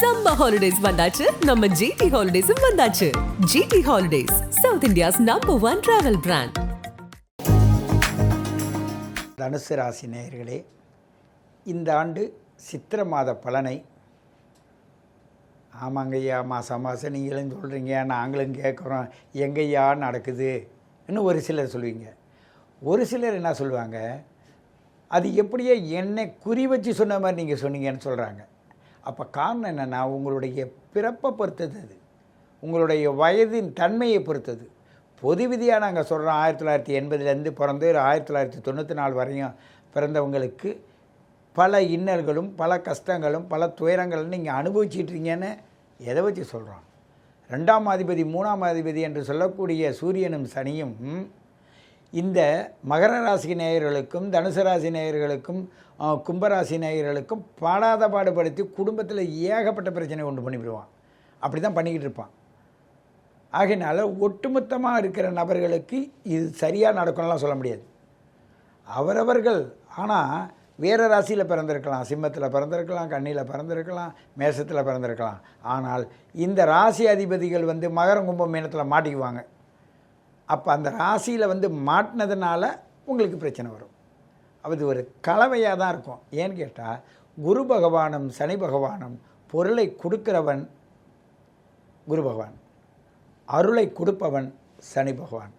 Summer holidays வந்தாச்சு நம்ம GT Holidays வந்தாச்சு. GT Holidays, South India's #1 travel brand. தனுசு ராசி நேயர்களே, இந்த ஆண்டு சித்திரை மாத பலனை ஆமாங்கய்யா மாதம் மாதம் நீங்களும் சொல்கிறீங்க, நாங்களும் கேட்குறோம், எங்கய்யா நடக்குது இன்னும் ஒரு சிலர் சொல்லுவீங்க. ஒரு சிலர் என்ன சொல்லுவாங்க, அது எப்படியே என்னை குறி வச்சு சொன்ன மாதிரி நீங்கள் சொன்னீங்கன்னு சொல்கிறாங்க. அப்போ காரணம் என்னென்னா, உங்களுடைய பிறப்பை பொறுத்தது, அது உங்களுடைய வயதின் தன்மையை பொறுத்தது. பொது விதியாக நாங்கள் சொல்கிறோம், 1980 பிறந்து 1994 வரையும் பிறந்தவங்களுக்கு பல இன்னல்களும் பல கஷ்டங்களும் பல துயரங்களும் நீங்கள் அனுபவிச்சிட்ருங்கன்னு எதை வச்சு சொல்கிறோம்? 2ஆம் அதிபதி 3ஆம் அதிபதி என்று சொல்லக்கூடிய சூரியனும் சனியும் இந்த மகர ராசி நேயர்களுக்கும் தனுசு ராசி நேயர்களுக்கும் கும்பராசி நேயர்களுக்கும் பாடாத பாடுபடுத்தி குடும்பத்தில் ஏகப்பட்ட பிரச்சனை உண்டு பண்ணிவிடுவான். அப்படி தான் பண்ணிக்கிட்டு இருப்பான். ஆகையினால ஒட்டுமொத்தமாக இருக்கிற நபர்களுக்கு இது சரியாக நடக்கணும்லாம் சொல்ல முடியாது. அவரவர்கள் ஆனால் வேறு ராசியில் பிறந்திருக்கலாம், சிம்மத்தில் பிறந்திருக்கலாம், கன்னியில் பிறந்திருக்கலாம், மேசத்தில் பிறந்திருக்கலாம். ஆனால் இந்த ராசி அதிபதிகள் மகரம் கும்பம் மீனத்தில் மாட்டிக்குவாங்க. அப்போ அந்த ராசியில் மாட்டினதுனால உங்களுக்கு பிரச்சனை வரும். அது ஒரு கலவையாக தான் இருக்கும். ஏன்னு கேட்டால், குரு பகவானும் சனி பகவானும் பொருளை கொடுக்கிறவன் குரு பகவான், அருளை கொடுப்பவன் சனி பகவான்.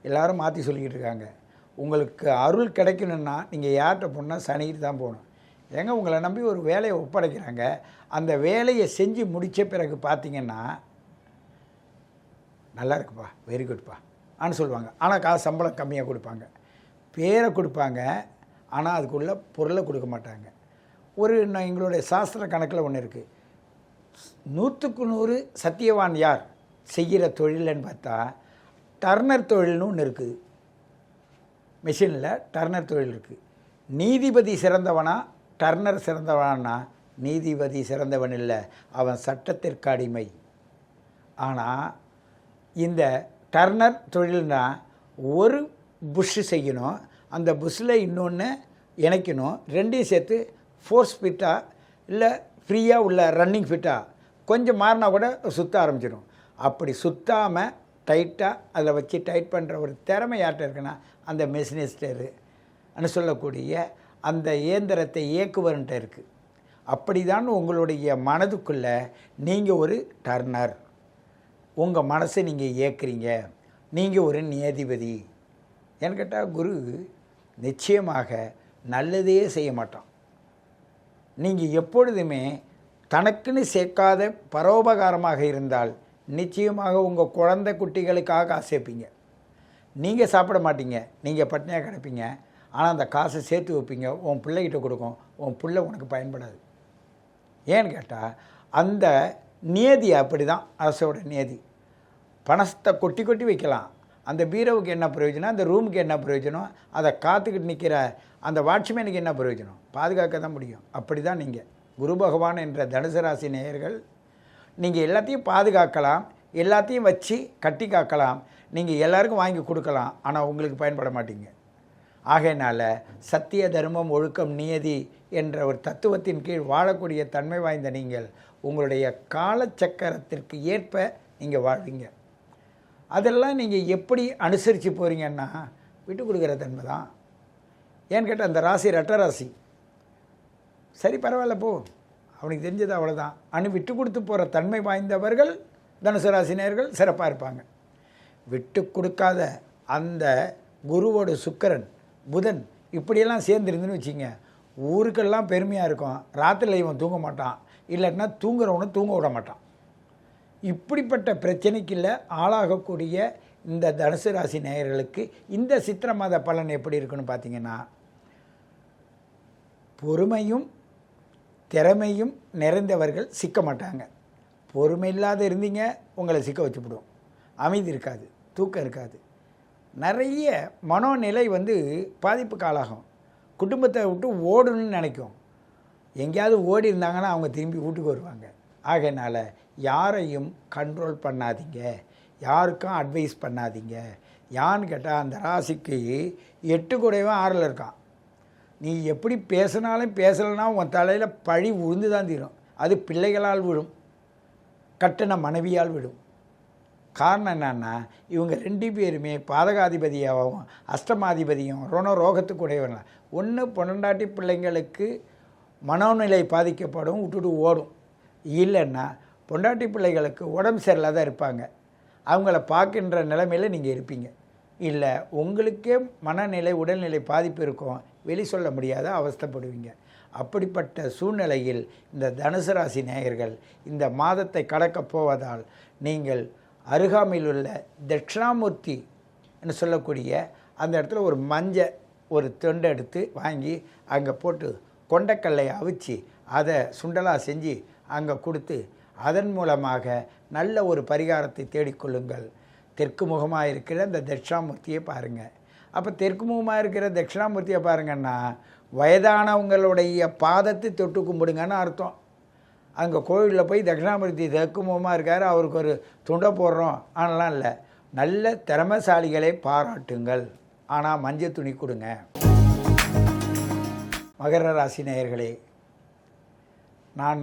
எல்லோரும் மாற்றி சொல்லிக்கிட்டு இருக்காங்க. உங்களுக்கு அருள் கிடைக்கணுன்னா நீங்கள் யார்கிட்ட போனால் சனிக்கிட்டு தான் போகணும். ஏங்க உங்களை நம்பி ஒரு வேலையை ஒப்படைக்கிறாங்க, அந்த வேலையை செஞ்சு முடித்த பிறகு பார்த்தீங்கன்னா நல்லா இருக்குப்பா, வெரி குட்ப்பா ஆன்னு சொல்லுவாங்க. ஆனால் காசு சம்பளம் கம்மியாக கொடுப்பாங்க, பேரை கொடுப்பாங்க, ஆனால் அதுக்குள்ளே பொருளை கொடுக்க மாட்டாங்க. எங்களுடைய சாஸ்திர கணக்கில் ஒன்று இருக்குது, 100க்கு 100 சத்தியவான் யார் செய்கிற தொழில்னு பார்த்தா டர்னர் தொழில்னு ஒன்று இருக்குது. மிஷினில் டர்னர் தொழில் இருக்குது. நீதிபதி சிறந்தவனா டர்னர் சிறந்தவனா? நீதிபதி சிறந்தவன் இல்லை, அவன் சட்டத்திற்கு அடிமை. ஆனால் இந்த டர்னர் தொழில்னா ஒரு புஷ்ஷு செய்யணும், அந்த புஷ்ஷில் இன்னொன்று இணைக்கணும், ரெண்டையும் சேர்த்து ஃபோர்ஸ் ஃபிட்டாக இல்லை ஃப்ரீயாக உள்ள ரன்னிங் ஃபிட்டாக கொஞ்சம் மாறினா கூட சுற்ற ஆரம்பிச்சிடும். அப்படி சுற்றாமல் டைட்டாக அதில் வச்சு டைட் பண்ணுற ஒரு திறமை யார்கிட்ட இருக்குன்னா அந்த மெஷினிஸ்டரு அனு சொல்லக்கூடிய அந்த இயந்திரத்தை இயக்குவர்கிட்ட இருக்குது. அப்படி தான் உங்களுடைய மனதுக்குள்ளே நீங்கள் ஒரு டர்னர், உங்கள் மனசை நீங்கள் இயக்குறீங்க, நீங்கள் ஒரு நீதிபதி. ஏன்னு கேட்டால், குரு நிச்சயமாக நல்லதே செய்ய மாட்டான். நீங்கள் எப்பொழுதுமே தனக்குன்னு சேர்க்காத பரோபகாரமாக இருந்தால் நிச்சயமாக உங்கள் குழந்தை குட்டிகளுக்காக காசு சேர்ப்பீங்க. நீங்கள் சாப்பிட மாட்டீங்க, நீங்கள் பட்னியாக கிடப்பீங்க, ஆனால் அந்த காசை சேர்த்து வைப்பீங்க, உன் பிள்ளைகிட்ட கொடுக்கும், உன் பிள்ளை உனக்கு பயன்படாது. ஏன்னு கேட்டால், அந்த நியதி அப்படி தான், அரசோட நியதி. பணத்தை கொட்டி கொட்டி வைக்கலாம், அந்த பீரோவுக்கு என்ன பிரயோஜனம், அந்த ரூமுக்கு என்ன பிரயோஜனம், அதை காத்துக்கிட்டு நிற்கிற அந்த வாட்ச்மேனுக்கு என்ன பிரயோஜனம்? பாதுகாக்க தான் முடியும். அப்படி தான் நீங்கள் குரு பகவான் என்ற தனுசு ராசி நேயர்கள், நீங்கள் எல்லாத்தையும் பாதுகாக்கலாம், எல்லாத்தையும் வச்சு கட்டி காக்கலாம், நீங்கள் எல்லாருக்கும் வாங்கி கொடுக்கலாம், ஆனால் உங்களுக்கு பயன்பட மாட்டீங்க. ஆகையினால சத்திய தர்மம் ஒழுக்கம் நியதி என்ற ஒரு தத்துவத்தின் கீழ் வாழக்கூடிய தன்மை வாய்ந்த நீங்கள் உங்களுடைய காலச்சக்கரத்திற்கு ஏற்ப நீங்கள் வாழ்வீங்க. அதெல்லாம் நீங்கள் எப்படி அனுசரித்து போகிறீங்கன்னா விட்டு கொடுக்குற தன்மை தான். ஏன்னு கேட்டால், அந்த ராசி ரெட்ட ராசி, சரி பரவாயில்ல போ, அவனுக்கு தெரிஞ்சது அவ்வளோதான் அனு விட்டு கொடுத்து போகிற தன்மை வாய்ந்தவர்கள் தனுசு ராசினியர்கள் சிறப்பாக இருப்பாங்க. விட்டு கொடுக்காத அந்த குருவோட சுக்கிரன் புதன் இப்படியெல்லாம் சேர்ந்துருந்துன்னு வச்சிங்க, ஊருக்கெல்லாம் பெருமையாக இருக்கும். ராத்திரியில் இவன் தூங்க மாட்டான், இல்லைன்னா தூங்குறவனை தூங்க விட மாட்டான். இப்படிப்பட்ட பிரச்சனைக்குள்ள ஆளாகக்கூடிய இந்த தனுசு ராசி நேயர்களுக்கு இந்த சித்திரை மாத பலன் எப்படி இருக்குன்னு பார்த்தீங்கன்னா, பொறுமையும் திறமையும் நிறைந்தவர்கள் சிக்க மாட்டாங்க. பொறுமை இல்லாத இருந்தீங்க, உங்களை சிக்க வச்சுவிடும். அமைதி இருக்காது, தூக்கம் இருக்காது, நிறைய மனோநிலை பாதிப்புக்கு ஆளாகும். குடும்பத்தை விட்டு ஓடணும்னு நினைக்கும். எங்கேயாவது ஓடி இருந்தாங்கன்னா அவங்க திரும்பி வீட்டுக்கு வருவாங்க. ஆகையினால யாரையும் கண்ட்ரோல் பண்ணாதீங்க, யாருக்கும் அட்வைஸ் பண்ணாதீங்க. யான்னு கேட்டால், அந்த ராசிக்கு 8 கூடவும் 6ல் இருக்கான். நீ எப்படி பேசினாலும் பேசலைன்னா உன் தலையில் பழி உழுந்து தான் தீரும். அது பிள்ளைகளால் விழும், கட்டின மனைவியால் விடும். காரணம் என்னன்னா, இவங்க 2 பேருமே பாதகாதிபதியாகவும் அஷ்டமாதிபதியும் ரோகத்துக்கு உடையவங்க. ஒன்று பொண்டாட்டி பிள்ளைங்களுக்கு மனோநிலை பாதிக்கப்படும், விட்டுட்டு ஓடும். இல்லைன்னா பொண்டாட்டி பிள்ளைகளுக்கு உடம்பு சரியில்லாத இருப்பாங்க, அவங்கள பார்க்கின்ற நிலைமையில் நீங்கள் இருப்பீங்க. இல்லை உங்களுக்கே மனநிலை உடல்நிலை பாதிப்பு இருக்கும், வெளி சொல்ல முடியாத அவஸ்தைப்படுவீங்க. அப்படிப்பட்ட சூழ்நிலையில் இந்த தனுசு ராசி நேயர்கள் இந்த மாதத்தை கடக்கப் போவதால் நீங்கள் அருகாமையில் உள்ள தட்சிணாமூர்த்தி என்று சொல்லக்கூடிய அந்த இடத்துல ஒரு ஒரு தொண்டை எடுத்து வாங்கி அங்கே போட்டு கொண்டைக்கல்லை அவிச்சு அதை சுண்டலாக செஞ்சு அங்கே கொடுத்து அதன் மூலமாக நல்ல ஒரு பரிகாரத்தை தேடிக்கொள்ளுங்கள். தெற்கு முகமாக இருக்கிற இந்த தட்சிணாமூர்த்தியை பாருங்கள். அப்போ தெற்கு முகமாக இருக்கிற தட்சிணாமூர்த்தியை பாருங்கன்னா வயதானவங்களுடைய பாதத்தை தொட்டு கும்பிடுங்கன்னு அர்த்தம். அங்கே கோவிலில் போய் தட்சிணாமூர்த்தி தெற்கு முகமாக இருக்கார், அவருக்கு ஒரு துண்டை போடுறோம் ஆனால் இல்லை, நல்ல திறமைசாலிகளை பாராட்டுங்கள், ஆனால் மஞ்சள் துணி கொடுங்க. மகர ராசி நேயர்களே, நான்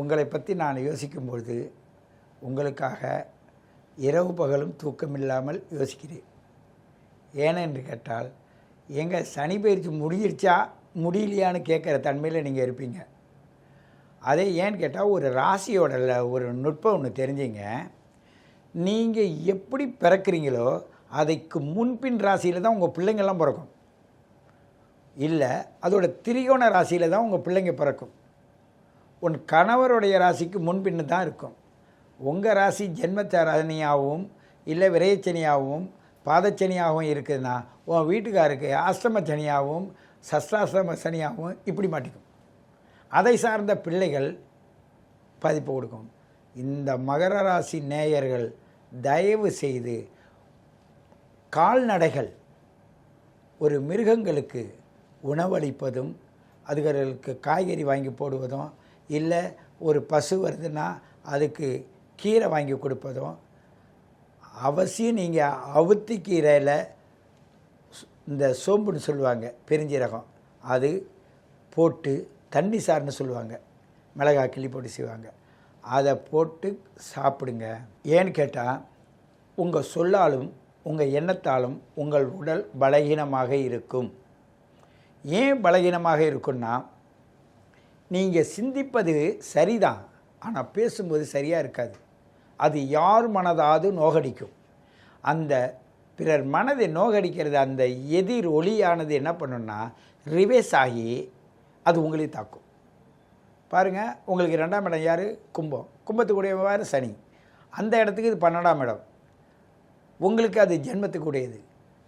உங்களை பற்றி நான் யோசிக்கும்பொழுது உங்களுக்காக இரவு பகலும் தூக்கமில்லாமல் யோசிக்கிறேன். ஏனென்று கேட்டால், எங்கள் சனி பயிற்சி முடிஞ்சிருச்சா முடியலையான்னு கேட்குற தன்மையில் நீங்கள் இருப்பீங்க. அதே ஏன்னு கேட்டால், ஒரு ராசியோட ஒரு நுட்பம் ஒன்று தெரிஞ்சுங்க. நீங்கள் எப்படி பிறக்கிறீங்களோ அதுக்கு முன்பின் ராசியில் தான் உங்கள் பிள்ளைங்கள்லாம் பிறக்கும். இல்லை அதோட திரிகோண ராசியில் தான் உங்கள் பிள்ளைங்க பிறக்கும். உன் கணவருடைய ராசிக்கு முன்பின்னு தான் இருக்கும். உங்கள் ராசி ஜென்மச்சனியாகவும் இல்லை விரயச்சனியாகவும் பாதச்சனியாகவும் இருக்குதுன்னா உன் வீட்டுக்காருக்கு அஷ்டம சனியாகவும் சஷ்டாஷ்டம சனியாகவும் இப்படி மாட்டிக்கும். அதை சார்ந்த பிள்ளைகள் பாதிப்பு கொடுக்கும். இந்த மகர ராசி நேயர்கள் தயவு செய்து கால்நடைகள் ஒரு மிருகங்களுக்கு உணவளிப்பதும் அதுகளுக்கு காய்கறி வாங்கி போடுவதும் இல்லை ஒரு பசு வருதுன்னா அதுக்கு கீரை வாங்கி கொடுப்பதும் அவசியம். நீங்கள் அவுத்தி கீரையில் இந்த சோம்புன்னு சொல்லுவாங்க, பெருஞ்சீரகம், அது போட்டு தண்ணி சார்னு சொல்லுவாங்க, மிளகாய் கிள்ளி போட்டு செய்வாங்க, அதை போட்டு சாப்பிடுங்க. ஏன்னு கேட்டால் உங்கள் சொல்லாலும் உங்கள் எண்ணத்தாலும் உங்கள் உடல் பலகீனமாக இருக்கும். ஏன் பலகீனமாக இருக்குன்னா, நீங்கள் சிந்திப்பது சரிதான், ஆனால் பேசும்போது சரியாக இருக்காது. அது யார் மனதாவது நோகடிக்கும். அந்த பிறர் மனதை நோகடிக்கிறது அந்த எதிர் ஒளியானது என்ன பண்ணுன்னா ரிவேஸ் ஆகி அது உங்களையும் தாக்கும். பாருங்கள், உங்களுக்கு 2ஆம் இடம் யார்? கும்பம். கும்பத்துக்குடையவாறு சனி. அந்த இடத்துக்கு இது 12ஆம் இடம். உங்களுக்கு அது ஜென்மத்துக்குடையது.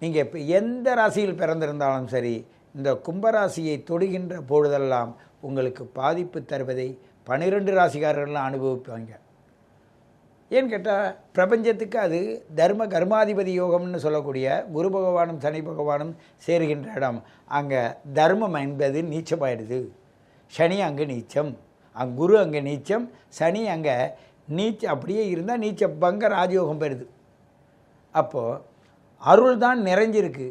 நீங்கள் இப்போ எந்த ராசியில் பிறந்திருந்தாலும் சரி, இந்த கும்பராசியை தொடுகின்ற பொழுதெல்லாம் உங்களுக்கு பாதிப்பு தருவதை 12 ராசிக்காரர்கள்லாம் அனுபவிப்பாங்க. ஏன்னு கேட்டால் பிரபஞ்சத்துக்கு அது தர்ம கர்மாதிபதி யோகம்னு சொல்லக்கூடிய குரு பகவானும் சனி பகவானும் சேருகின்ற இடம். அங்கே தர்மம் என்பது நீச்சமாயிடுது. சனி அங்கே நீச்சம், குரு அங்கே நீச்சம், சனி அங்கே நீச்சம். அப்படியே இருந்தால் நீச்ச பங்க ராஜயோகம் பெறுது. அப்போது அருள் தான் நிறைஞ்சிருக்கு,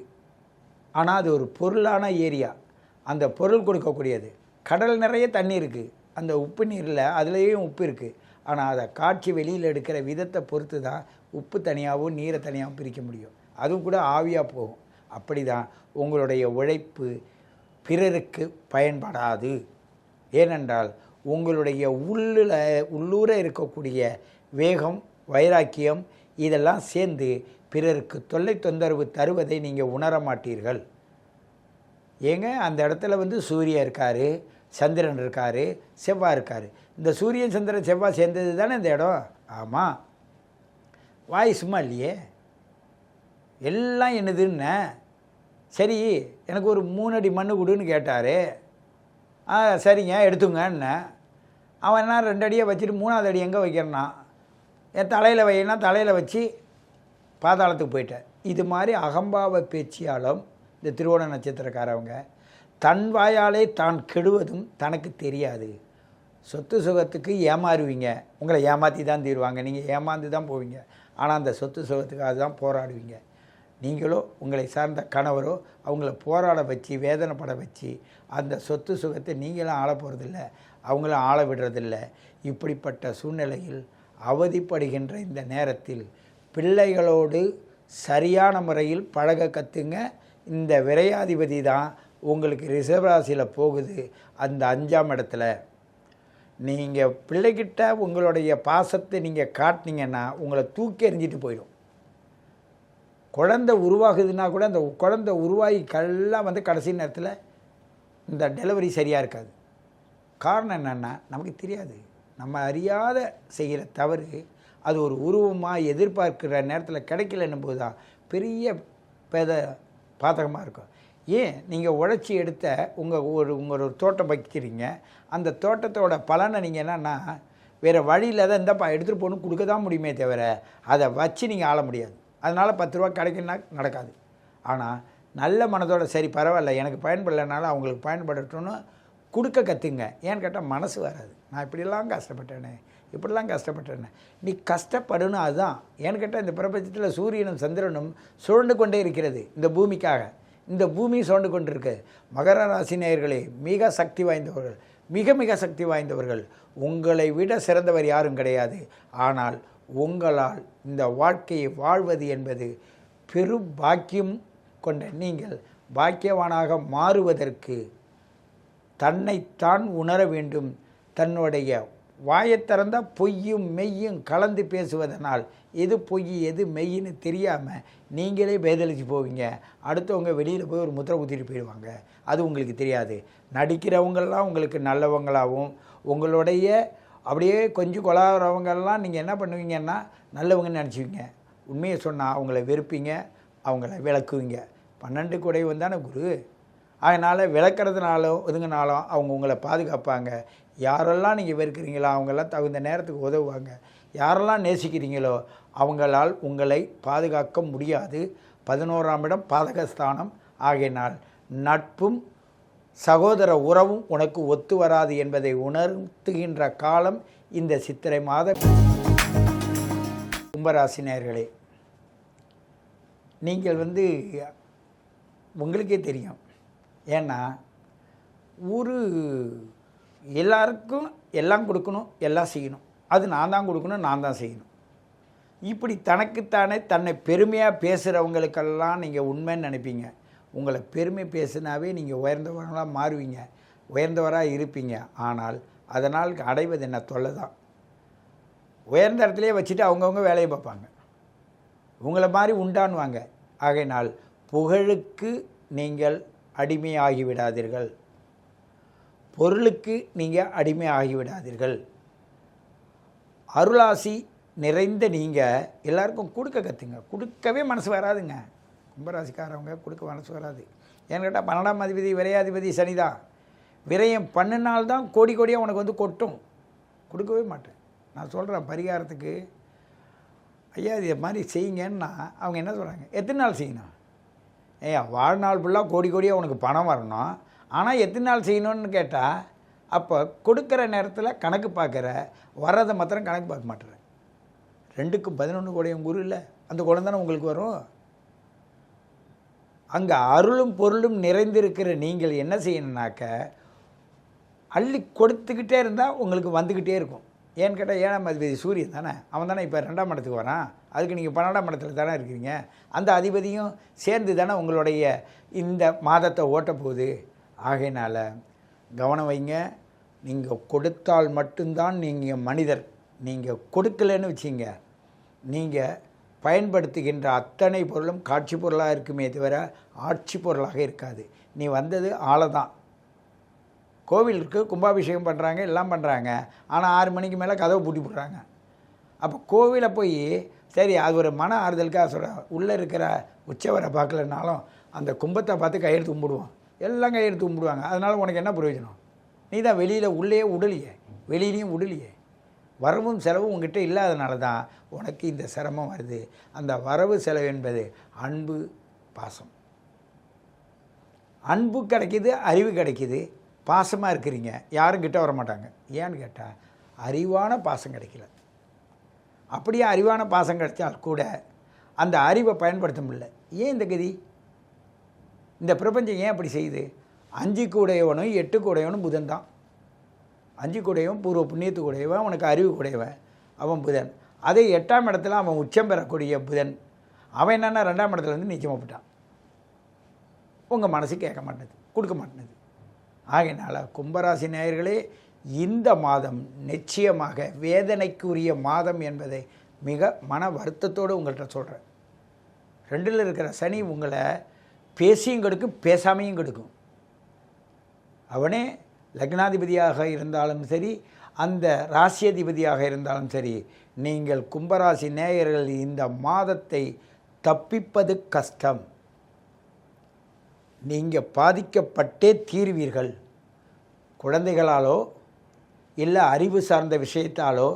ஆனால் அது ஒரு பொருளான ஏரியா. அந்த பொருள் கொடுக்கக்கூடியது. கடல் நிறைய தண்ணி இருக்குது, அந்த உப்பு நீரில் அதுலேயும் உப்பு இருக்குது. ஆனால் அதை காட்சி வெளியில் எடுக்கிற விதத்தை பொறுத்து தான் உப்பு தனியாகவும் நீரை தனியாகவும் பிரிக்க முடியும். அதுவும் கூட ஆவியாக போகும். அப்படி தான் உங்களுடைய உழைப்பு பிறருக்கு பயன்படாது. ஏனென்றால் உங்களுடைய உள்ளூர இருக்கக்கூடிய வேகம், வைராக்கியம் இதெல்லாம் சேர்ந்து பிறருக்கு தொல்லை தொந்தரவு தருவதை நீங்கள் உணர மாட்டீர்கள். ஏங்க, அந்த இடத்துல சூரியன் இருக்கார், சந்திரன் இருக்கார், செவ்வாய் இருக்கார். இந்த சூரியன் சந்திரன் செவ்வாய் சேர்ந்தது தானே இந்த இடம். ஆமாம், வாய் சும்மா இல்லையே, எல்லாம் என்னதுன்னு. சரி, எனக்கு ஒரு 3 அடி மண்ணு கொடுன்னு கேட்டார். சரிங்க எடுத்துங்கன்னு. அவன் என்ன 2 அடியை வச்சுட்டு 3ஆவது அடி எங்கே வைக்கிறனா, என் தலையில் வைனா தலையில் வச்சு பாதாளத்துக்கு போயிட்டேன். இது மாதிரி அகம்பாவ பேச்சியாலும் இந்த திருவோண நட்சத்திரக்காரவங்க தன் வாயாலே தான் கெடுவதும் தனக்கு தெரியாது. சொத்து சுகத்துக்கு ஏமாறுவீங்க, உங்களை ஏமாற்றி தான் தீருவாங்க, நீங்கள் ஏமாந்து தான் போவீங்க. ஆனால் அந்த சொத்து சுகத்துக்காக தான் போராடுவீங்க. நீங்களோ உங்களை சார்ந்த கணவரோ அவங்கள போராட வச்சு வேதனைப்பட வச்சு அந்த சொத்து சுகத்தை நீங்களும் ஆள போகிறதில்ல. அவங்களும் ஆள விடுறதில்ல. இப்படிப்பட்ட சூழ்நிலையில் அவதிப்படுகின்ற இந்த நேரத்தில் பிள்ளைகளோடு சரியான முறையில் பழக கற்றுங்க. இந்த விரையாதிபதி தான் உங்களுக்கு ரிஷபராசியில் போகுது. அந்த 5ஆம் இடத்துல நீங்கள் பிள்ளைகிட்ட உங்களுடைய பாசத்தை நீங்கள் காட்டினீங்கன்னா உங்களை தூக்கி எறிஞ்சிட்டு போயிடும். குழந்தை உருவாகுதுன்னா கூட அந்த குழந்தை உருவாகி கல்லாம் வந்து கடைசி நேரத்தில் இந்த டெலிவரி சரியாக இருக்காது. காரணம் என்னென்னா நமக்கு தெரியாது. நம்ம அறியாத செய்கிற தவறு அது ஒரு உருவமாக எதிர்பார்க்கிற நேரத்தில் கிடைக்கலன்னும் போது தான் பெரிய பாதகமாக இருக்கும். ஏன் நீங்கள் உழைச்சி எடுத்த உங்கள் ஒரு தோட்டம் வைக்கிறீங்க. அந்த தோட்டத்தோட பலனை நீங்கள் என்னென்னா வேறு வழியில் தான் இந்தப்பா எடுத்துகிட்டு போகணும் கொடுக்க தான் முடியுமே தவிர அதை வச்சு நீங்கள் ஆள முடியாது. அதனால் 10 ரூபா கிடைக்குன்னா நடக்காது. ஆனால் நல்ல மனதோட சரி பரவாயில்ல எனக்கு பயன்படலைனாலும் அவங்களுக்கு பயன்படட்டும்னு கொடுக்க கற்றுங்க. ஏன்னு கேட்டால் மனசு வராது. நான் இப்படிலாம் கஷ்டப்பட்டேனே நீ கஷ்டப்படணும். அதுதான் ஏன்னு கேட்டால் இந்த பிரபஞ்சத்தில் சூரியனும் சந்திரனும் சுழண்டு கொண்டே இருக்கிறது இந்த பூமிக்காக. இந்த பூமி சுழண்டு கொண்டு இருக்கு. மகர ராசி நேயர்களே, மிக சக்தி வாய்ந்தவர்கள், மிக மிக சக்தி வாய்ந்தவர்கள். உங்களை விட சிறந்தவர் யாரும் கிடையாது. ஆனால் உங்களால் இந்த வாழ்க்கையை வாழ்வது என்பது பெரும் பாக்கியம் கொண்ட நீங்கள் பாக்கியவானாக மாறுவதற்கு தன்னைத்தான் உணர வேண்டும். தன்னுடைய வாயைத் திறந்தால் பொய்யும் மெய்யும் கலந்து பேசுவதனால் எது பொய் எது மெய்ன்னு தெரியாமல் நீங்களே பேதளிச்சு போவீங்க. அடுத்தவங்க வெளியில் போய் ஒரு முத்திரை குத்திட்டு போயிடுவாங்க. அது உங்களுக்கு தெரியாது. நடிக்கிறவங்கெல்லாம் உங்களுக்கு நல்லவங்களாகவும் உங்களுடைய அப்படியே கொஞ்சம் கொலாகிறவங்கெல்லாம் நீங்கள் என்ன பண்ணுவீங்கன்னா நல்லவங்கன்னு நினச்சிவிங்க. உண்மையை சொன்னால் அவங்கள வெறுப்பீங்க, அவங்கள விளக்குவீங்க. 12 குடைவன் தானே குரு. அதனால் விளக்குறதுனாலும் ஒதுங்கினாலும் அவங்க உங்களை பாதுகாப்பாங்க. யாரெல்லாம் நீங்கள் வெறுக்கிறீங்களோ அவங்கெல்லாம் தகுந்த நேரத்துக்கு உதவுவாங்க. யாரெல்லாம் நேசிக்கிறீங்களோ அவங்களால் உங்களை பாதுகாக்க முடியாது. 11ஆம் இடம் பாதகஸ்தானம். ஆகையினால் நட்பும் சகோதர உறவும் உனக்கு ஒத்து வராது என்பதை உணர்த்துகின்ற காலம் இந்த சித்திரை மாத கும்பராசினியர்களே. நீங்கள் உங்களுக்கே தெரியும். ஏன்னா எல்லாருக்கும் எல்லாம் கொடுக்கணும், எல்லாம் செய்யணும். அது நான் தான் கொடுக்கணும், நான் தான் செய்யணும். இப்படி தனக்குத்தானே தன்னை பெருமையாக பேசுகிறவங்களுக்கெல்லாம் நீங்கள் உண்மைன்னு நினைப்பீங்க. உங்களை பெருமை பேசுனாவே நீங்கள் உயர்ந்தவர்களாக மாறுவீங்க, உயர்ந்தவராக இருப்பீங்க. ஆனால் அதனால் அடைவது என்ன தொல்லை தான். உயர்ந்த இடத்துலையே வச்சுட்டு அவங்கவுங்க வேலையை பார்ப்பாங்க, உங்களை மாதிரி உண்டானுவாங்க. ஆகையினால் புகழுக்கு நீங்கள் அடிமையாகிவிடாதீர்கள், பொருளுக்கு நீங்கள் அடிமையாகிவிடாதீர்கள். அருளாசி நிறைந்த நீங்கள் எல்லாருக்கும் கொடுக்க கற்றுங்க. கொடுக்கவே மனசு வராதுங்க. கும்பராசிக்காரவங்க கொடுக்க மனசு வராது. ஏன்னு கேட்டால் 12ஆம் அதிபதி விரையாதிபதி சனிதான். விரயம் பண்ணினால்தான் கோடி கோடியாக உனக்கு கொட்டும். கொடுக்கவே மாட்டேன். நான் சொல்கிறேன் பரிகாரத்துக்கு, ஐயா இது மாதிரி செய்யுங்கன்னா அவங்க என்ன சொல்கிறாங்க, எத்தனை நாள் செய்யணும்? வாழ்நாள் ஃபுல்லாக கோடி கோடியாக உனக்கு பணம் வரணும், ஆனால் எத்தனை நாள் செய்யணும்னு கேட்டால் அப்போ கொடுக்குற நேரத்தில் கணக்கு பார்க்குற, வர்றதை மாத்திரம் கணக்கு பார்க்க மாட்டேறேன். 2க்கும் 11 கோடியும் குரு இல்லை, அந்த குலம் தானே உங்களுக்கு வரும். அங்கே அருளும் பொருளும் நிறைந்திருக்கிற நீங்கள் என்ன செய்யணுன்னாக்க அள்ளி கொடுத்துக்கிட்டே இருந்தால் உங்களுக்கு வந்துக்கிட்டே இருக்கும். ஏன்னு கேட்டால் 7ஆம் அதிபதி சூரியன் தானே, அவன் தானே இப்போ 2ஆம் இடத்துக்கு வரான். அதுக்கு நீங்கள் 12ஆம் இடத்துல தானே இருக்கிறீங்க. அந்த அதிபதியும் சேர்ந்து தானே உங்களுடைய இந்த மாதத்தை ஓட்ட போகுது. ஆகையினால் கவனம் வைங்க. நீங்கள் கொடுத்தால் மட்டும்தான் நீங்கள் மனிதர். நீங்கள் கொடுக்கலன்னு வச்சிங்க, நீங்கள் பயன்படுத்துகின்ற அத்தனை பொருளும் காட்சி பொருளாக இருக்குமே தவிர ஆட்சி பொருளாக இருக்காது. நீ வந்தது ஆளை தான். கோவிலுக்கு கும்பாபிஷேகம் பண்ணுறாங்க, எல்லாம் பண்ணுறாங்க, ஆனால் 6 மணிக்கு மேலே கதவை பூட்டி போடுறாங்க. அப்போ கோவிலை போய் சரி அது ஒரு மன ஆறுதலுக்காக சொல்கிறேன். உள்ளே இருக்கிற உற்சவரை பார்க்கலனாலும் அந்த கும்பத்தை பார்த்து கையெழுத்து கும்பிடுவோம், எல்லாம் கையெழுத்து கும்பிடுவாங்க. அதனால் உனக்கு என்ன பிரயோஜனம்? நீ தான் வெளியில் உள்ளே உடலையே, வெளியிலையும் உடலையே. வரவும் செலவும் உங்ககிட்ட இல்லாதனால தான் உனக்கு இந்த சிரமம் வருது. அந்த வரவு செலவு என்பது அன்பு பாசம். அன்பு கிடைக்கிது, அறிவு கிடைக்கிது, பாசமாக இருக்கிறீங்க, யாரும் கிட்ட வர மாட்டாங்க. ஏன்னு கேட்டால் அறிவான பாசம் கிடைக்கல. அப்படியே அறிவான பாசம் கிடைச்சால் கூட அந்த அறிவை பயன்படுத்த முடியல. ஏன் இந்த கதி? இந்த பிரபஞ்சம் ஏன் அப்படி செய்யுது? 5 கூடையவனும் 8 கூடையவனும் புதன் தான். 5 கூடையவன் பூர்வ புண்ணியத்து கூடையவன், அவனுக்கு அறிவு கூடையவன் அவன் புதன். அதே 8ஆம் இடத்துல அவன் உச்சம் பெறக்கூடிய புதன், அவன் என்னென்னா 2ஆம் இடத்துல வந்து நீச்சமாக போட்டான். உங்கள் மனசு கேட்க மாட்டேது, கொடுக்க மாட்டேது. ஆகையினால் கும்பராசி நேயர்களே, இந்த மாதம் நிச்சயமாக வேதனைக்குரிய மாதம் என்பதை மிக மன வருத்தத்தோடு உங்கள்கிட்ட சொல்கிறேன். 2ல் இருக்கிற சனி உங்களை பேசியும் கெடுக்கும், பேசாமையும் கெடுக்கும். அவனே லக்னாதிபதியாக இருந்தாலும் சரி, அந்த ராசியதிபதியாக இருந்தாலும் சரி, நீங்கள் கும்பராசி நேயர்கள் இந்த மாதத்தை தப்பிப்பது கஷ்டம். நீங்கள் பாதிக்கப்பட்டே தீர்வீர்கள். குழந்தைகளாலோ இல்லை அறிவு சார்ந்த விஷயத்தாலோ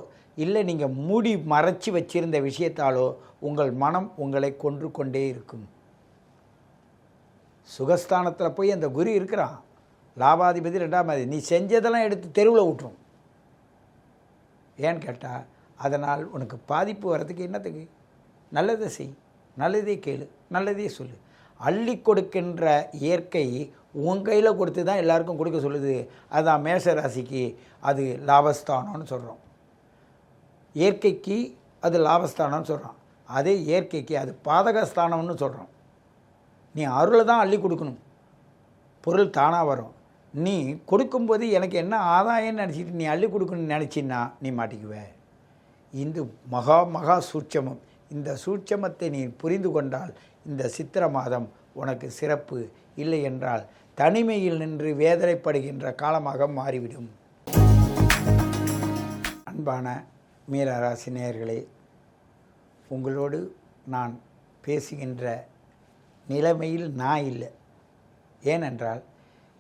இல்லை நீங்கள் மூடி மறைச்சி வச்சிருந்த விஷயத்தாலோ உங்கள் மனம் உங்களை கொன்று கொண்டே இருக்கும். சுகஸ்தானத்தில் போய் அந்த குரு இருக்கிறான், லாபாதிபதி 2ஆம் அதிபதி, நீ செஞ்சதெல்லாம் எடுத்து தெருவில் விட்டுரும். ஏன்னு கேட்டால் அதனால் உனக்கு பாதிப்பு வர்றதுக்கு என்னத்துக்கு? நல்லதை செய், நல்லதே கேளு, நல்லதே சொல்லு. அள்ளி கொடுக்கின்ற இயற்கை உன் கையில் கொடுத்து தான் எல்லாருக்கும் கொடுக்க சொல்லுது. அதுதான் மேஷ ராசிக்கு அது லாபஸ்தானம்னு சொல்கிறோம், இயற்கைக்கு அது லாபஸ்தானம்னு சொல்கிறோம். அதே இயற்கைக்கு அது பாதகஸ்தானம்னு சொல்கிறோம். நீ அருளை தான் அள்ளி கொடுக்கணும், பொருள் தானாக வரும். நீ கொடுக்கும்போது எனக்கு என்ன ஆதாயம்னு நினச்சிட்டு நீ அள்ளி கொடுக்கணும்னு நினச்சின்னா நீ மாட்டிக்குவே. இந்த மகா சூட்சமம். இந்த சூட்சமத்தை நீ புரிந்து கொண்டால் இந்த சித்திர மாதம் உனக்கு சிறப்பு. இல்லை என்றால் தனிமையில் நின்று வேதனைப்படுகின்ற காலமாக மாறிவிடும். அன்பான மீனராசி நேயர்களே, உங்களோடு நான் பேசுகின்ற நிலைமையில் நான் இல்லை. ஏனென்றால்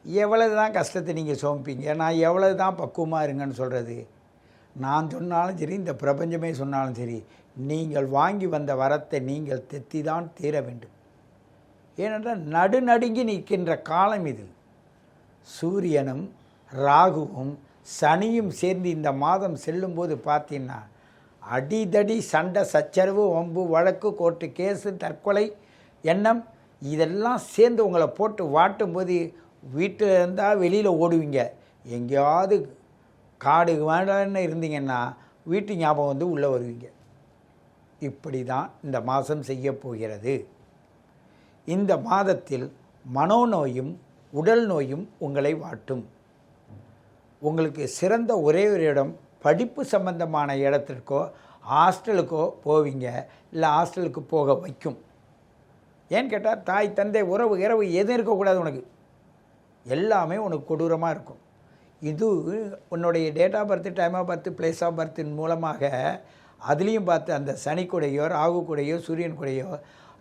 எவ்வளவு தான் கஷ்டத்தை நீங்கள் சுமப்பீங்க, நான் எவ்வளவு தான் பக்குவமாக இருங்கன்னு சொல்கிறது. நான் சொன்னாலும் சரி, இந்த பிரபஞ்சமே சொன்னாலும் சரி, நீங்கள் வாங்கி வந்த வரத்தை நீங்கள் தெத்தி தான் தீர வேண்டும். ஏனென்றால் நடுநடுங்கி நிற்கின்ற காலம் இது. சூரியனும் ராகுவும் சனியும் சேர்ந்து இந்த மாதம் செல்லும்போது பார்த்தீங்கன்னா அடிதடி, சண்டை, சச்சரவு, வம்பு, வழக்கு, கோர்ட்டு கேஸு, தற்கொலை எண்ணம் இதெல்லாம் சேர்ந்து உங்களை போட்டு வாட்டும்போது வீட்டில் இருந்தால் வெளியில் ஓடுவீங்க. எங்கேயாவது காடு வேண்டான்னு இருந்தீங்கன்னா வீட்டு ஞாபகம் வந்து உள்ளே வருவீங்க. இப்படி தான் இந்த மாதம் செய்ய போகிறது. இந்த மாதத்தில் மனோநோயும் உடல் நோயும் உங்களை வாட்டும். உங்களுக்கு சிறந்த ஒரே ஒரு இடம் படிப்பு சம்பந்தமான இடத்திற்கோ ஹாஸ்டலுக்கோ போவீங்க, இல்லை ஹாஸ்டலுக்கு போக வைக்கும். ஏன்னு கேட்டால் தாய் தந்தை உறவு இரவு எதுவும் இருக்கக்கூடாது. உனக்கு எல்லாமே உனக்கு கொடூரமாக இருக்கும். இது உன்னுடைய date of birth, time of birth, place of பர்த்தின் மூலமாக அதுலேயும் பார்த்து அந்த சனி கூடையோ ராகு கூடையோ சூரியன் கூடையோ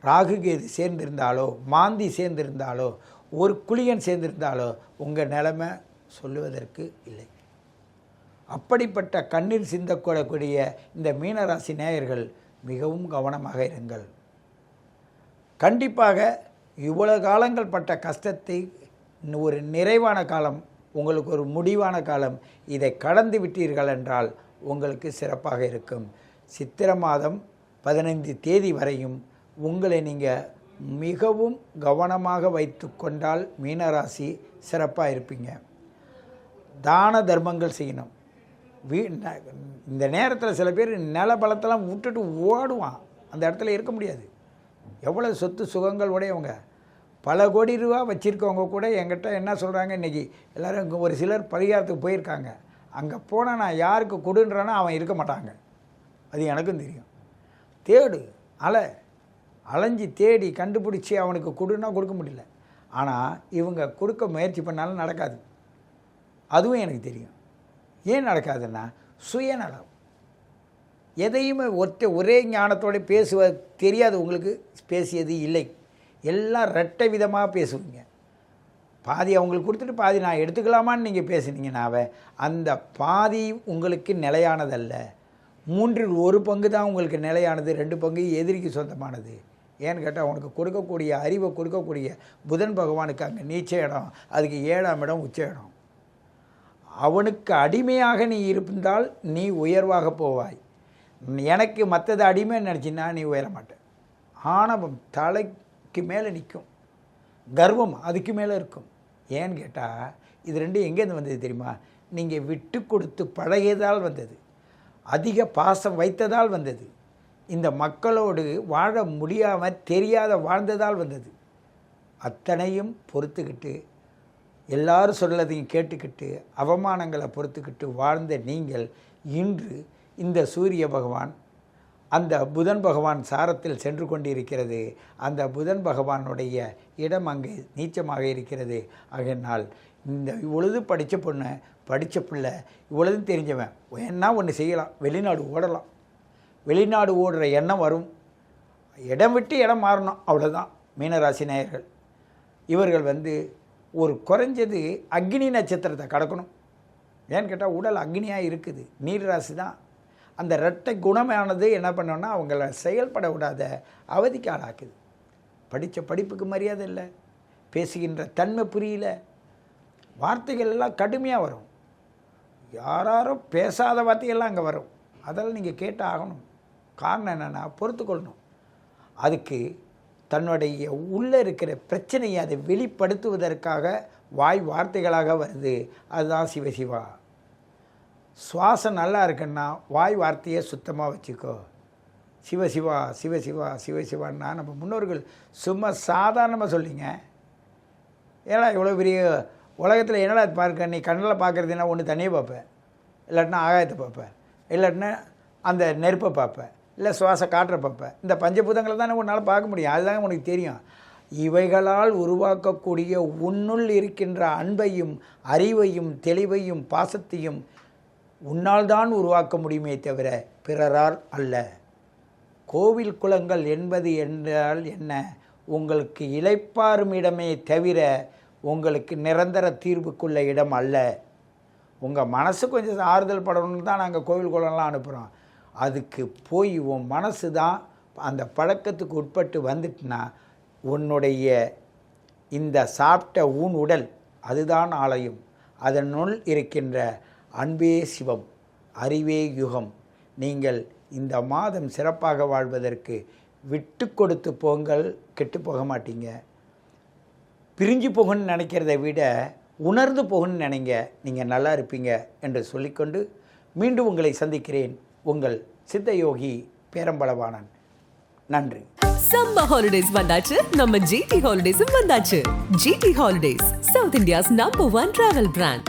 ராகு கேது சேர்ந்திருந்தாலோ மாந்தி சேர்ந்திருந்தாலோ ஒரு குளியன் சேர்ந்திருந்தாலோ உங்கள் நிலைமை சொல்லுவதற்கு இல்லை. அப்படிப்பட்ட கண்ணீர் சிந்தக்கூடக்கூடிய இந்த மீனராசி நேயர்கள் மிகவும் கவனமாக இருங்கள். கண்டிப்பாக இவ்வளவு காலங்கள் பட்ட கஷ்டத்தை ஒரு நிறைவான காலம், உங்களுக்கு ஒரு முடிவான காலம், இதை கடந்து விட்டீர்கள் என்றால் உங்களுக்கு சிறப்பாக இருக்கும். சித்திர மாதம் 15 தேதி வரையும் உங்களை நீங்கள் மிகவும் கவனமாக வைத்து கொண்டால் மீனராசி சிறப்பாக இருப்பீங்க. தான தர்மங்கள் செய்யணும். இந்த நேரத்தில் சில பேர் நில பலத்தெல்லாம் விட்டுட்டு ஓடுவான், அந்த இடத்துல இருக்க முடியாது. எவ்வளோ சொத்து சுகங்கள் உடையவங்க, பல கோடி ரூபா வச்சுருக்கவங்க கூட என்கிட்ட என்ன சொல்கிறாங்க, இன்றைக்கி எல்லோரும் இங்கே ஒரு சிலர் பரிகாரத்துக்கு போயிருக்காங்க. அங்கே போனால் நான் யாருக்கு கொடுன்றேன்னா அவன் இருக்க மாட்டாங்க. அது எனக்கும் தெரியும். தேடு, அலைஞ்சி தேடி கண்டுபிடிச்சி அவனுக்கு கொடுன்னா கொடுக்க முடியல. ஆனால் இவங்க கொடுக்க முயற்சி பண்ணாலும் நடக்காது. அதுவும் எனக்கு தெரியும். ஏன் நடக்காதுன்னா சுயநலம். எதையுமே ஒரே ஞானத்தோடு பேசுவ தெரியாது உங்களுக்கு, பேசியது இல்லை. எல்லாம் ரெட்டை விதமாக பேசுவீங்க. பாதி அவங்களுக்கு கொடுத்துட்டு பாதி நான் எடுத்துக்கலாமான்னு நீங்கள் பேசுனீங்கன்னாவே அந்த பாதி உங்களுக்கு நிலையானதல்ல. 1/3 பங்கு தான் உங்களுக்கு நிலையானது, 2 பங்கு எதிரிக்கு சொந்தமானது. ஏன்னு கேட்டால் அவனுக்கு கொடுக்கக்கூடிய அறிவை கொடுக்கக்கூடிய புதன் பகவானுக்கு அங்கே நீச்ச இடம், அதுக்கு 7ஆம் இடம் உச்ச இடம். அவனுக்கு அடிமையாக நீ இருந்தால் நீ உயர்வாக போவாய். எனக்கு மற்றது அடிமை நினச்சின்னா நீ உயர மாட்டேன். ஆணவம் தலைக்கு மேலே நிற்கும், கர்வம் அதுக்கு மேலே இருக்கும். ஏன்னு கேட்டால் இது ரெண்டும் எங்கேருந்து வந்தது தெரியுமா? நீங்கள் விட்டு கொடுத்து பழகியதால் வந்தது, அதிக பாசம் வைத்ததால் வந்தது, இந்த மக்களோடு வாழ முடியாமல் தெரியாத வாழ்ந்ததால் வந்தது. அத்தனையும் பொறுத்துக்கிட்டு எல்லாரும் சொல்லதையும் கேட்டுக்கிட்டு அவமானங்களை பொறுத்துக்கிட்டு வாழ்ந்த நீங்கள் இன்று இந்த சூரிய பகவான் அந்த புதன் பகவான் சாரத்தில் சென்று கொண்டிருக்கிறது. அந்த புதன் பகவானுடைய இடம் அங்கே நீச்சமாக இருக்கிறது. ஆகையினால் இந்த இவ்வளவு படித்த பொண்ணு, படித்த பிள்ளை, இவ்வளவும் தெரிஞ்சவன் என்ன ஒன்று செய்யலாம், வெளிநாடு ஓடலாம். வெளிநாடு ஓடுற எண்ணம் வரும், இடம் விட்டு இடம் மாறணும், அவ்வளோதான். மீனராசி நேயர்கள் இவர்கள் ஒரு குறைஞ்சது அக்னி நட்சத்திரத்தை கடக்கணும். ஏன்னு கேட்டால் உடல் அக்னியாக இருக்குது, நீர் ராசி தான். அந்த இரட்டை குணமானது என்ன பண்ணோன்னா அவங்கள செயல்பட விடாத அவதிக்கு ஆளாக்குது. படித்த படிப்புக்கு மரியாதை இல்லை, பேசுகின்ற தன்மை புரியல, வார்த்தைகள் எல்லாம் கடுமையாக வரும். யாரும் பேசாத வார்த்தைகள்லாம் அங்கே வரும். அதெல்லாம் நீங்கள் கேட்டு ஆகணும். காரணம் என்னென்னா பொறுத்துக்கொள்ளணும். அதுக்கு தன்னுடைய உள்ளே இருக்கிற பிரச்சனையை அதை வெளிப்படுத்துவதற்காக வாய் வார்த்தைகளாக வருது. அதுதான் சிவசிவா. சுவாசம் நல்லா இருக்குன்னா வாய் வார்த்தையை சுத்தமாக வச்சுக்கோ. சிவசிவா சிவசிவா சிவசிவான்னா நம்ம முன்னோர்கள் சும்மா சாதாரணமாக சொல்லிங்க. ஏன்னா இவ்வளோ பெரிய உலகத்தில் என்னடா பார்க்க, நீ கண்ணில் பார்க்குறதுனா ஒன்று தண்ணியை பார்ப்பேன், இல்லாட்டினா ஆகாயத்தை பார்ப்பேன், இல்லாட்டினா அந்த நெருப்பை பார்ப்பேன், இல்லை சுவாச காற்றை பார்ப்பேன். இந்த பஞ்சபூதங்களை தானே உன்னால் பார்க்க முடியும், அதுதான் உனக்கு தெரியும். இவைகளால் உருவாக்கக்கூடிய உன்னுள் இருக்கின்ற அன்பையும் அறிவையும் தெளிவையும் பாசத்தையும் உன்னால் தான் உருவாக்க முடியுமே தவிர பிறரால் அல்ல. கோவில் குளங்கள் என்பது என்றால் என்ன? உங்களுக்கு இளைப்பாறும் இடமே தவிர உங்களுக்கு நிரந்தர தீர்வுக்குள்ள இடம் அல்ல. உங்கள் மனசு கொஞ்சம் ஆறுதல் படணும்னு தான் நாங்கள் கோவில் குளம்லாம் அனுப்புகிறோம். அதுக்கு போய் உன் மனசு தான் அந்த பழக்கத்துக்கு உட்பட்டு வந்துட்டுனா உன்னுடைய இந்த சாப்பிட்ட ஊன் உடல் அதுதான் ஆலயம். அதனுள் இருக்கின்ற அன்பே சிவம், அறிவே யுகம். நீங்கள் இந்த மாதம் சிறப்பாக வாழ்வதற்கு விட்டு கொடுத்து போங்கள், கெட்டு போக மாட்டீங்க. பிரிஞ்சு போகணும்னு நினைக்கிறத விட உணர்ந்து போகணும்னு நினைங்க, நீங்கள் நல்லா இருப்பீங்க என்று சொல்லிக்கொண்டு மீண்டும் உங்களை சந்திக்கிறேன். உங்கள் சித்தயோகி பேரம்பளவாணன். நன்றி. சம்மர் ஹாலிடேஸ் வந்தாச்சு, நம்ம ஜிடி ஹாலிடேஸும் வந்தாச்சு. GT holidays, south India's number 1 travel brand.